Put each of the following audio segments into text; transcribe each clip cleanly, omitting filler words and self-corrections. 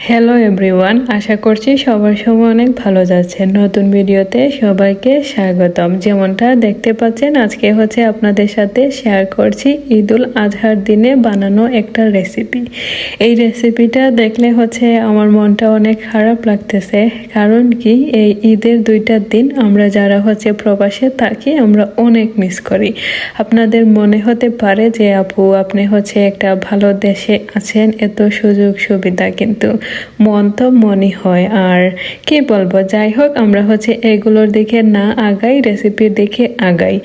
Hello everyone, আশা করছি সবার সময় অনেক ভালো যাচ্ছে। নতুন ভিডিওতে সবাইকে স্বাগতম। যেমনটা দেখতে পাচ্ছেন, আজকে হচ্ছে আপনাদের সাথে শেয়ার করছি ঈদুল আজহার দিনে বানানো একটা রেসিপি। এই রেসিপিটা দেখলে হচ্ছে আমার মনটা অনেক খারাপ লাগতেছে। কারণ কি, এই ঈদের দুইটা দিন আমরা যারা হচ্ছে প্রবাসে থাকি আমরা অনেক মিস করি। আপনাদের মনে হতে পারে যে আপু আপনি হচ্ছে একটা ভালো দেশে আছেন, এত সুযোগ সুবিধা, কিন্তু মন তো মনই হয়। আর কি বলবো, যাই হোক, আমরা হচ্ছে এগুলোর দিকে না আগাই, রেসিপির দিকে আগাই।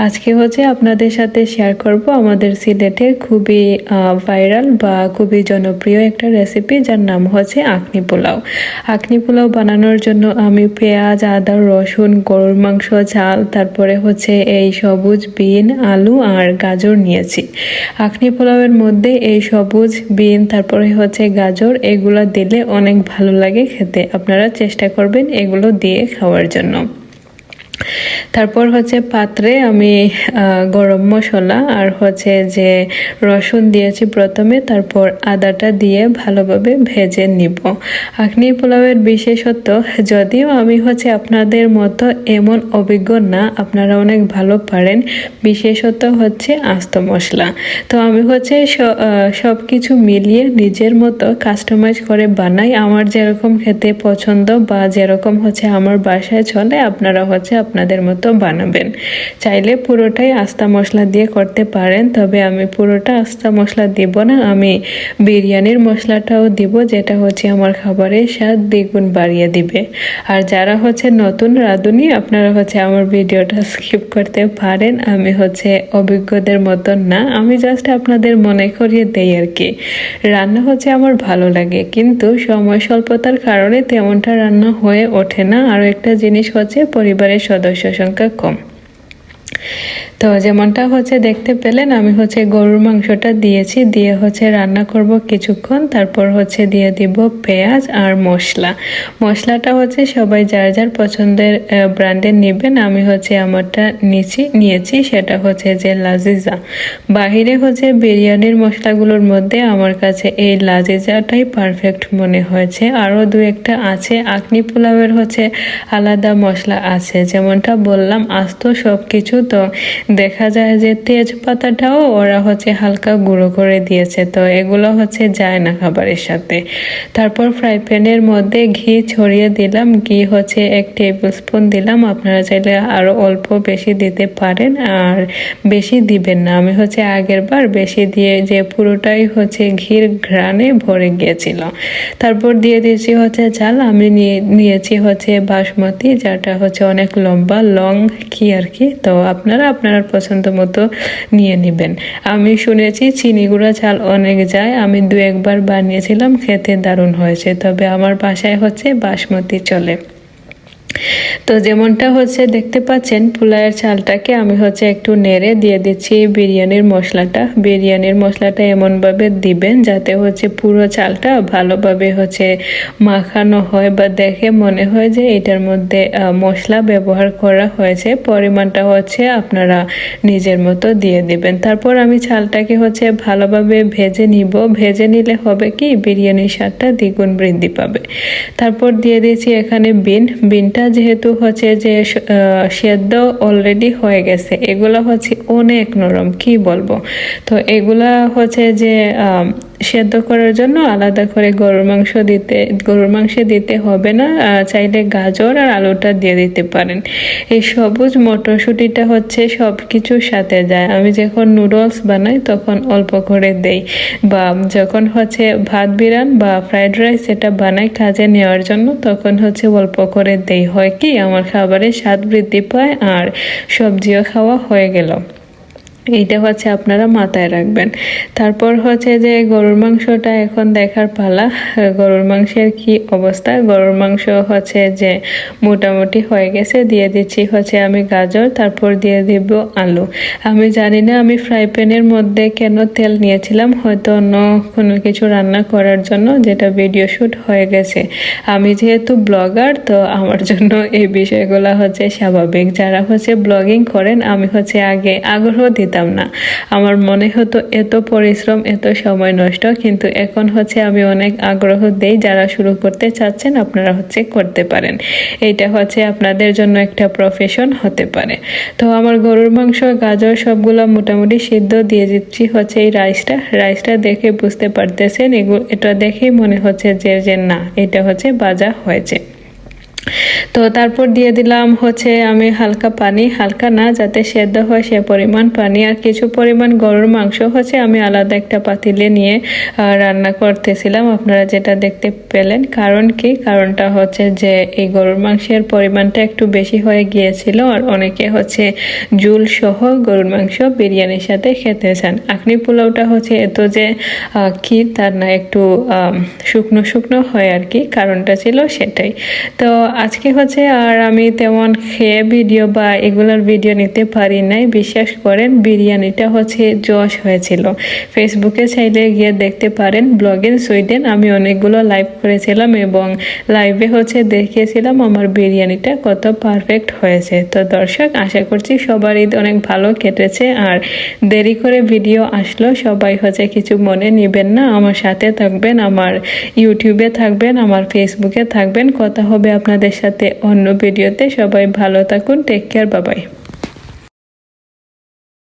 আজকে হচ্ছে আপনাদের সাথে শেয়ার করব আমাদের সিলেটের খুবই ভাইরাল বা খুবই জনপ্রিয় একটা রেসিপি, যার নাম হচ্ছে আখনি পোলাও। আখনি পোলাও বানানোর জন্য আমি পেঁয়াজ, আদা, রসুন, গরুর মাংস, চাল, তারপরে হচ্ছে এই সবুজ বিন, আলু আর গাজর নিয়েছি। আখনি পোলাওয়ের মধ্যে এই সবুজ বিন, তারপরে হচ্ছে গাজর, এগুলো দিলে অনেক ভালো লাগে খেতে। আপনারা চেষ্টা করবেন এগুলো দিয়ে খাওয়ার জন্য। তারপর হচ্ছে পাত্রে আমি গরম মশলা আর হচ্ছে যে রসুন দিয়েছি প্রথমে, তারপর আদাটা দিয়ে ভালোভাবে ভেজে নিব। আখনি পোলাওয়ের বিশেষত্ব, যদিও আমি হচ্ছে আপনাদের মতো এমন অভিজ্ঞ না, আপনারা অনেক ভালো পারেন, বিশেষত হচ্ছে আস্ত মশলা। তো আমি হচ্ছে সব কিছু মিলিয়ে নিজের মতো কাস্টমাইজ করে বানাই। আমার যেরকম খেতে পছন্দ বা যেরকম হচ্ছে আমার বাসায় চলে, আপনারা হচ্ছে আপনাদের মতো বানাবেন। চাইলে পুরোটাই আস্তা মশলা দিয়ে করতে পারেন, তবে আমি পুরোটা আস্তা মশলা দিব না, আমি বিরিয়ানির মশলাটাও দিব, যেটা হচ্ছে আমার খাবারের স্বাদ দ্বিগুণ বাড়িয়ে দিবে। আর যারা হচ্ছে নতুন রাঁধুনি, আপনারা হচ্ছে আমার ভিডিওটা স্কিপ করতে পারেন। আমি হচ্ছে অভিজ্ঞদের মতন না, আমি জাস্ট আপনাদের মনে করিয়ে দেই আর কি। রান্না হচ্ছে আমার ভালো লাগে, কিন্তু সময় স্বল্পতার কারণে তেমনটা রান্না হয়ে ওঠে না। আরও একটা জিনিস হচ্ছে পরিবারের সদস্য সংখ্যা কম। তো যেমনটা হচ্ছে দেখতে পেলেন, আমি হচ্ছে গরুর মাংসটা দিয়েছি, দিয়ে হচ্ছে রান্না করব কিছুক্ষণ। তারপর হচ্ছে দিয়ে দিব পেঁয়াজ আর মশলাটা হচ্ছে সবাই যার যার পছন্দের ব্র্যান্ডের নেবেন। আমি হচ্ছে আমারটা নিয়েছি, সেটা হচ্ছে যে লাজিজা। বাহিরে হচ্ছে বিরিয়ানির মশলাগুলোর মধ্যে আমার কাছে এই লাজিজাটাই পারফেক্ট মনে হয়েছে। আরও দু একটা আছে, আখনি পোলাওয়ের হচ্ছে আলাদা মশলা আছে, যেমনটা বললাম আস্ত সব কিছু। তো দেখা যায় যে তেজপাতাটাও ওরা হচ্ছে হালকা গুঁড়ো করে দিয়েছে, তো এগুলো হচ্ছে যায় না খাবারের সাথে। তারপর ফ্রাই প্যানের মধ্যে ঘি ছড়িয়ে দিলাম, ঘি হচ্ছে 1 টেবিল স্পুন দিলাম। আপনারা চাইলে আরও অল্প বেশি দিতে পারেন, আর বেশি দিবেন না। আমি হচ্ছে আগের বার বেশি দিয়ে যে পুরোটাই হচ্ছে ঘির ঘ্রাণে ভরে গিয়েছিল। তারপর দিয়ে দিয়েছি হচ্ছে চাল, আমি নিয়েছি হচ্ছে বাসমতি, যেটা হচ্ছে অনেক লম্বা লং ঘি আর কি। তো আপনারা আপনার পছন্দ মতো নিয়ে নেবেন। আমি শুনেছি চিনি গুঁড়া চাল অনেক যায়, আমি 2 একবার বানিয়েছিলাম, খেতে দারুণ হয়েছে। তবে আমার বাসায় হচ্ছে বাসমতি চলে। তো যেমনটা হচ্ছে দেখতে পাচ্ছেন, পোলাওয়ের চালটাকে আমি হচ্ছে একটু নেড়ে দিয়ে দিচ্ছি বিরিয়ানির মশলাটা এমনভাবে দিবেন যাতে হচ্ছে পুরো চালটা ভালোভাবে হচ্ছে মাখানো হয়, বা দেখে মনে হয় যে এটার মধ্যে মশলা ব্যবহার করা হয়েছে। পরিমাণটা হচ্ছে আপনারা নিজের মতো দিয়ে দিবেন। তারপর আমি চালটাকে হচ্ছে ভালোভাবে ভেজে নিলে হবে কি, বিরিয়ানির স্বাদটা দ্বিগুণ বৃদ্ধি পাবে। তারপর দিয়ে দিয়েছি এখানে বিনটা, যেহেতু হচ্ছে যে সেদ্ধ অলরেডি হয়ে গেছে, এগুলো হচ্ছে অনেক নরম, কি বলবো। তো এগুলা হচ্ছে যে সেদ্ধ করার জন্য আলাদা করে গরুর মাংসে দিতে হবে না, চাইলে গাজর আর আলুটা দিয়ে দিতে পারেন। এই সবুজ মটরশুঁটিটা হচ্ছে সব কিছুর সাথে যায়। আমি যখন নুডলস বানাই তখন অল্প করে দেই, বা যখন হচ্ছে ভাত বিরান বা ফ্রাইড রাইস যেটা বানাই কাজে নেওয়ার জন্য, তখন হচ্ছে অল্প করে দেই। হয় কি, আমার খাবারের স্বাদ বৃদ্ধি পায় আর সবজিও খাওয়া হয়ে গেল। এইটা হচ্ছে আপনারা মাথায় রাখবেন। তারপর হচ্ছে যে গরুর মাংসটা এখন দেখার পালা। গরুর মাংসের কি অবস্থা, গরুর মাংস হচ্ছে যে মোটামুটি হয়ে গেছে। দিয়ে দিচ্ছি হচ্ছে আমি গাজর, তারপর দিয়ে দিব আলু। আমি জানি না আমি ফ্রাই প্যানের মধ্যে কেন তেল নিয়েছিলাম, হয়তো অন্য কোনো কিছু রান্না করার জন্য, যেটা ভিডিও শ্যুট হয়ে গেছে। আমি যেহেতু ব্লগার, তো আমার জন্য এই বিষয়গুলো হচ্ছে স্বাভাবিক। যারা হচ্ছে ব্লগিং করেন, আমি হচ্ছে আগে আগ্রহ দিতে দিতাম না। আমার মনে হতো এত পরিশ্রম, এত সময় নষ্ট, কিন্তু এখন হচ্ছে আমি অনেক আগ্রহ দেই। যারা শুরু করতে চাচ্ছেন আপনারা হচ্ছে করতে পারেন, এইটা হচ্ছে আপনাদের জন্য একটা প্রফেশন হতে পারে। তো আমার গরুর মাংস, গাজর সবগুলো মোটামুটি সিদ্ধ দিয়ে দিচ্ছি হচ্ছে এই রাইসটা দেখে বুঝতে পারতেছেন, এটা দেখেই মনে হচ্ছে যে না, এটা হচ্ছে ভাজা হয়েছে। তো তারপর দিয়ে দিলাম হচ্ছে আমি হালকা পানি, হালকা না, যাতে সেদ্ধ হয় সে পরিমাণ পানি। আর কিছু পরিমাণ গরুর মাংস হচ্ছে আমি আলাদা একটা পাতিলে নিয়ে রান্না করতেছিলাম, আপনারা যেটা দেখতে পেলেন। কারণটা হচ্ছে যে এই গরুর মাংসের পরিমাণটা একটু বেশি হয়ে গিয়েছিল, আর অনেকে হচ্ছে ঝুল সহ গরুর মাংস বিরিয়ানির সাথে খেতে চান। আখনি পোলাওটা হচ্ছে এত যে ক্ষীর তার না, একটু শুকনো শুকনো হয় আর কি, কারণটা ছিল সেটাই। তো আজকে হচ্ছে আর আমি তেমন খেয়ে ভিডিও বা এগুলোর ভিডিও নিতে পারি নাই। বিশ্বাস করেন, বিরিয়ানিটা হচ্ছে জশ হয়েছিল। ফেসবুকে চাইলে গিয়ে দেখতে পারেন, ব্লগ ইন সুইডেন আমি অনেকগুলো লাইভ করেছিলাম এবং লাইভে হচ্ছে দেখিয়েছিলাম আমার বিরিয়ানিটা কত পারফেক্ট হয়েছে। তো দর্শক, আশা করছি সবার ঈদ অনেক ভালো কেটেছে। আর দেরি করে ভিডিও আসলো, সবাই হচ্ছে কিছু মনে নেবেন না। আমার সাথে থাকবেন, আমার ইউটিউবে থাকবেন, আমার ফেসবুকে থাকবেন। কথা হবে আপনাদের সাথে অন্য ভিডিওতে। সবাই ভালো থাকুন, টেক কেয়ার, বাই বাই।